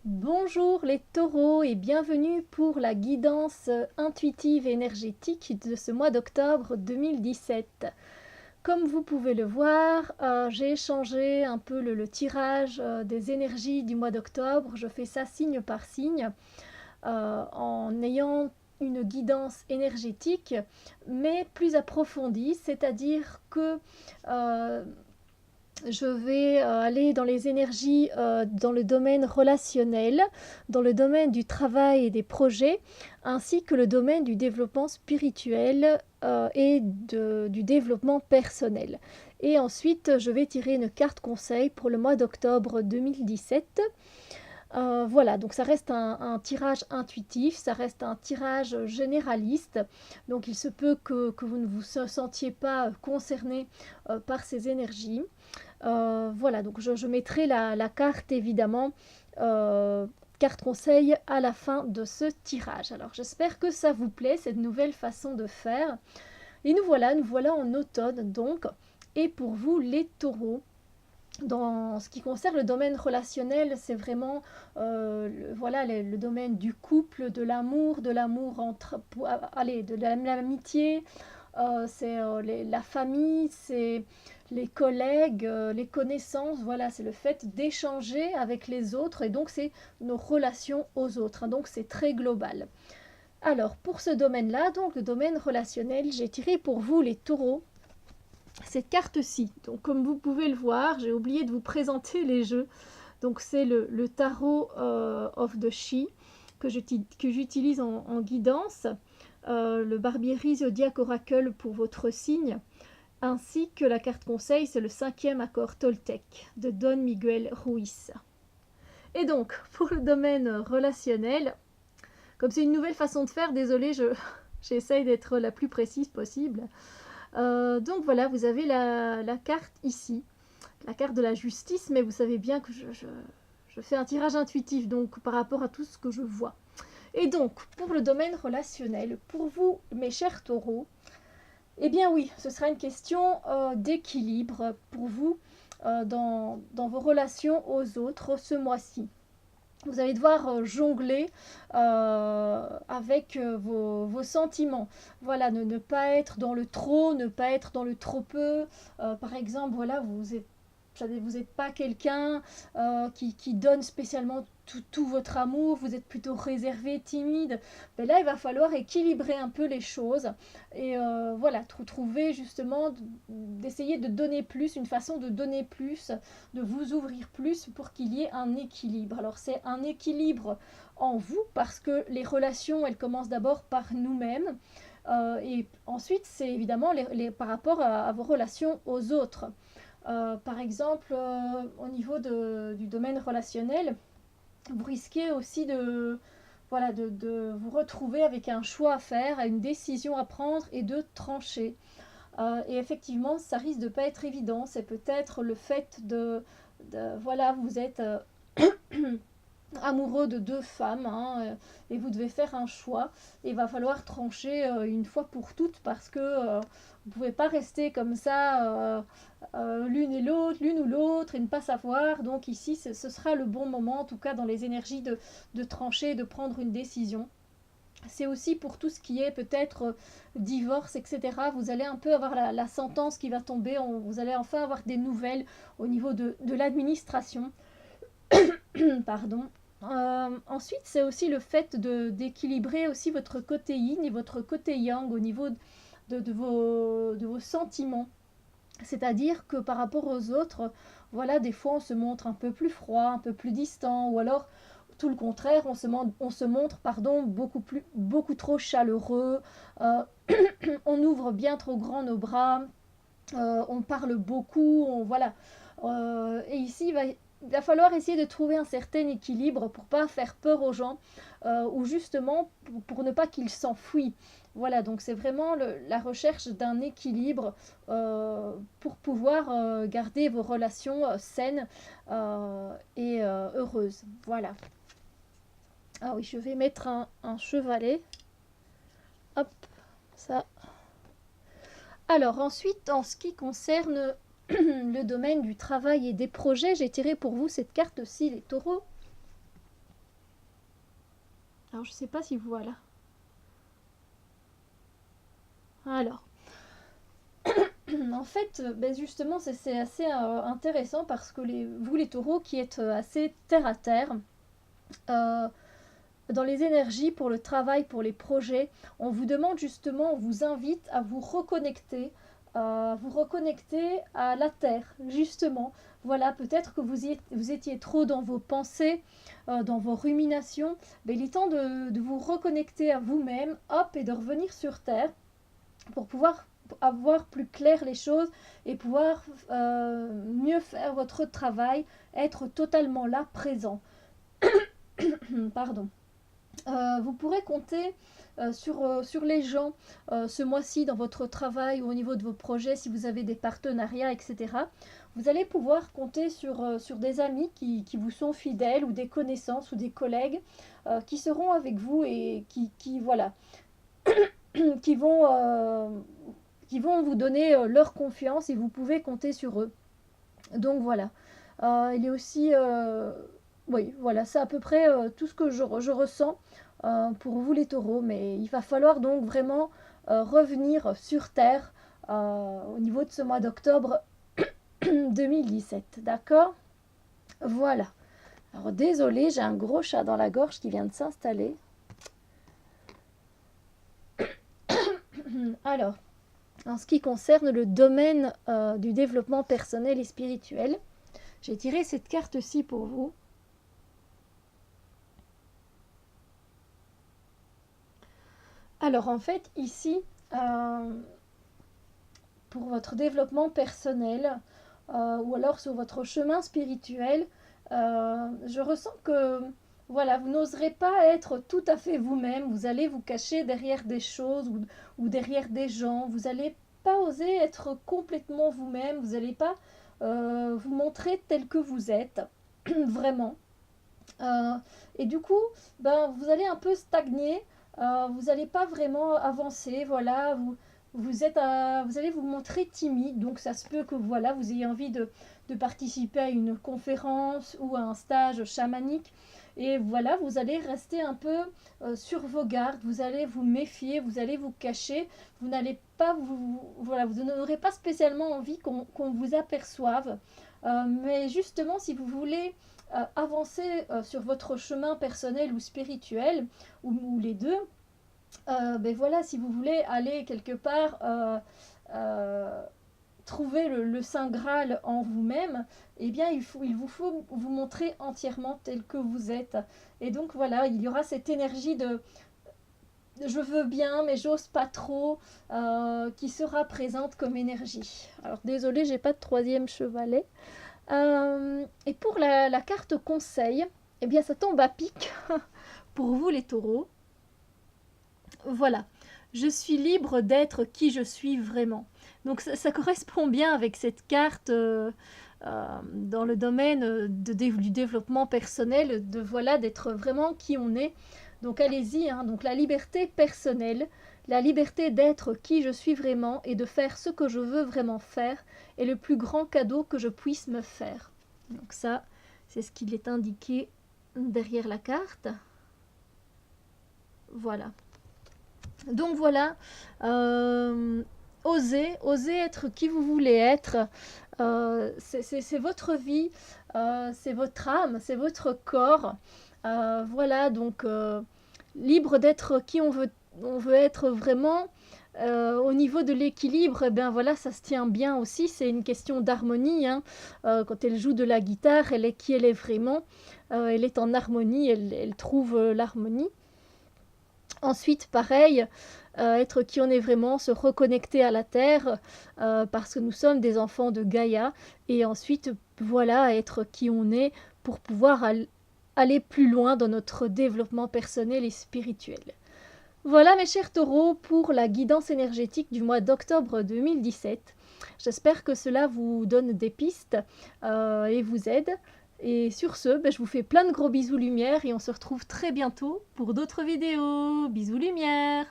Bonjour les taureaux et bienvenue pour la guidance intuitive et énergétique de ce mois d'octobre 2017. Comme vous pouvez le voir, j'ai changé un peu le tirage des énergies du mois d'octobre. Je fais ça signe par signe en ayant une guidance énergétique mais plus approfondie, c'est-à-dire que je vais aller dans les énergies dans le domaine relationnel, dans le domaine du travail et des projets, ainsi que le domaine du développement spirituel du développement personnel. Et ensuite, je vais tirer une carte conseil pour le mois d'octobre 2017. Voilà, donc ça reste un tirage intuitif, ça reste un tirage généraliste, donc il se peut que vous ne vous sentiez pas concerné par ces énergies. Voilà, donc je mettrai la carte évidemment, carte conseil à la fin de ce tirage. Alors j'espère que ça vous plaît, cette nouvelle façon de faire. Et nous voilà en automne donc. Et pour vous les taureaux, dans ce qui concerne le domaine relationnel, c'est vraiment voilà, le domaine du couple, de l'amour entre, allez, de l'amitié, c'est la famille, c'est les collègues, les connaissances, voilà, c'est le fait d'échanger avec les autres et donc c'est nos relations aux autres, hein, donc c'est très global. Alors pour ce domaine-là, donc le domaine relationnel, j'ai tiré pour vous les taureaux cette carte-ci. Donc comme vous pouvez le voir, j'ai oublié de vous présenter les jeux. Donc c'est le tarot of the She que j'utilise en guidance, le Barbieri Zodiac Oracle pour votre signe, ainsi que la carte conseil, c'est le 5e accord Toltec de Don Miguel Ruiz. Et donc, pour le domaine relationnel, comme c'est une nouvelle façon de faire, désolée, j'essaye d'être la plus précise possible. Donc voilà, vous avez la carte ici, la carte de la justice, mais vous savez bien que je fais un tirage intuitif, donc par rapport à tout ce que je vois. Et donc, pour le domaine relationnel, pour vous, mes chers taureaux, eh bien oui, ce sera une question d'équilibre pour vous dans vos relations aux autres ce mois-ci. Vous allez devoir jongler avec vos sentiments. Voilà, ne pas être dans le trop, ne pas être dans le trop peu. Par exemple, voilà, vous n'êtes pas quelqu'un qui donne spécialement tout votre amour, vous êtes plutôt réservé, timide. Mais là, il va falloir équilibrer un peu les choses et voilà, trouver justement, d'essayer de donner plus, une façon de donner plus, de vous ouvrir plus pour qu'il y ait un équilibre. Alors c'est un équilibre en vous parce que les relations, elles commencent d'abord par nous-mêmes. Et ensuite, c'est évidemment par rapport à vos relations aux autres. Par exemple, au niveau du domaine relationnel, vous risquez aussi voilà, de vous retrouver avec un choix à faire, une décision à prendre et de trancher. Et effectivement, ça risque de ne pas être évident. C'est peut-être le fait voilà, vous êtes amoureux de deux femmes, hein, et vous devez faire un choix. Et il va falloir trancher une fois pour toutes parce que vous ne pouvez pas rester comme ça l'une ou l'autre et ne pas savoir. Donc ici, ce sera le bon moment, en tout cas dans les énergies de trancher et de prendre une décision. C'est aussi pour tout ce qui est peut-être divorce, etc. Vous allez un peu avoir la sentence qui va tomber, vous allez enfin avoir des nouvelles au niveau de l'administration. Pardon. Ensuite, c'est aussi le fait d'équilibrer aussi votre côté yin et votre côté yang au niveau de vos sentiments. C'est-à-dire que par rapport aux autres, voilà, des fois on se montre un peu plus froid, un peu plus distant, ou alors tout le contraire, on se montre pardon, beaucoup trop chaleureux, euh, on ouvre bien trop grand nos bras, on parle beaucoup, voilà. Et ici, il va falloir essayer de trouver un certain équilibre pour pas faire peur aux gens, ou justement pour ne pas qu'ils s'enfuient. Voilà, donc c'est vraiment la recherche d'un équilibre pour pouvoir garder vos relations saines et heureuses. Voilà. Ah oui, je vais mettre un chevalet. Hop, ça. Alors ensuite, en ce qui concerne le domaine du travail et des projets, j'ai tiré pour vous cette carte-ci, les taureaux. Alors, je ne sais pas si voilà. Alors, en fait, ben justement, c'est assez intéressant parce que vous, les taureaux, qui êtes assez terre à terre, euh, dans les énergies, pour le travail, pour les projets, on vous demande justement, on vous invite à vous reconnecter à la terre, justement. Voilà, peut-être que vous étiez trop dans vos pensées, dans vos ruminations, mais il est temps de vous reconnecter à vous-même, hop, et de revenir sur terre pour pouvoir avoir plus clair les choses et pouvoir mieux faire votre travail, être totalement là, présent. Pardon. Vous pourrez compter sur les gens ce mois-ci dans votre travail ou au niveau de vos projets, si vous avez des partenariats, etc. Vous allez pouvoir compter sur des amis qui vous sont fidèles ou des connaissances ou des collègues qui seront avec vous et voilà, qui vont, euh, qui vont vous donner leur confiance et vous pouvez compter sur eux. Donc voilà. Il est aussi... oui, voilà, c'est à peu près tout ce que je ressens pour vous les taureaux. Mais il va falloir donc vraiment revenir sur Terre au niveau de ce mois d'octobre 2017. D'accord? Voilà. Alors désolé, j'ai un gros chat dans la gorge qui vient de s'installer. Alors, en ce qui concerne le domaine du développement personnel et spirituel, j'ai tiré cette carte-ci pour vous. Alors en fait, ici, pour votre développement personnel ou alors sur votre chemin spirituel, je ressens que voilà, vous n'oserez pas être tout à fait vous-même, vous allez vous cacher derrière des choses ou derrière des gens, vous n'allez pas oser être complètement vous-même, vous n'allez pas vous montrer tel que vous êtes, vraiment. Euh, et du coup, ben, vous allez un peu stagner, vous n'allez pas vraiment avancer, voilà, vous allez vous montrer timide, donc ça se peut que voilà, vous ayez envie de participer à une conférence ou à un stage chamanique, et voilà, vous allez rester un peu sur vos gardes, vous allez vous méfier, vous allez vous cacher, vous n'allez pas voilà, vous n'aurez pas spécialement envie qu'on vous aperçoive, mais justement, si vous voulez avancer sur votre chemin personnel ou spirituel, ou les deux, ben voilà, si vous voulez aller quelque part trouver le Saint Graal en vous-même, eh bien il vous faut vous montrer entièrement tel que vous êtes. Et donc voilà, il y aura cette énergie de je veux bien mais j'ose pas trop qui sera présente comme énergie. Alors désolé, j'ai pas de troisième chevalet. Et pour la carte conseil, eh bien ça tombe à pic pour vous les taureaux. Voilà, je suis libre d'être qui je suis vraiment. Donc ça correspond bien avec cette carte dans le domaine du développement personnel, de voilà, d'être vraiment qui on est. Donc allez-y, hein, donc la liberté personnelle, la liberté d'être qui je suis vraiment et de faire ce que je veux vraiment faire est le plus grand cadeau que je puisse me faire. Donc ça, c'est ce qu'il est indiqué derrière la carte. Voilà. Donc voilà, osez être qui vous voulez être. C'est votre vie, c'est votre âme, c'est votre corps. Voilà, donc libre d'être qui on veut être vraiment. Au niveau de l'équilibre, eh ben voilà, ça se tient bien aussi. C'est une question d'harmonie. Hein. Quand elle joue de la guitare, elle est qui elle est vraiment. Elle est en harmonie, elle trouve l'harmonie. Ensuite, pareil, être qui on est vraiment, se reconnecter à la terre, parce que nous sommes des enfants de Gaïa. Et ensuite, voilà, être qui on est pour pouvoir aller plus loin dans notre développement personnel et spirituel. Voilà mes chers taureaux pour la guidance énergétique du mois d'octobre 2017. J'espère que cela vous donne des pistes et vous aide. Et sur ce, je vous fais plein de gros bisous lumière et on se retrouve très bientôt pour d'autres vidéos. Bisous lumière!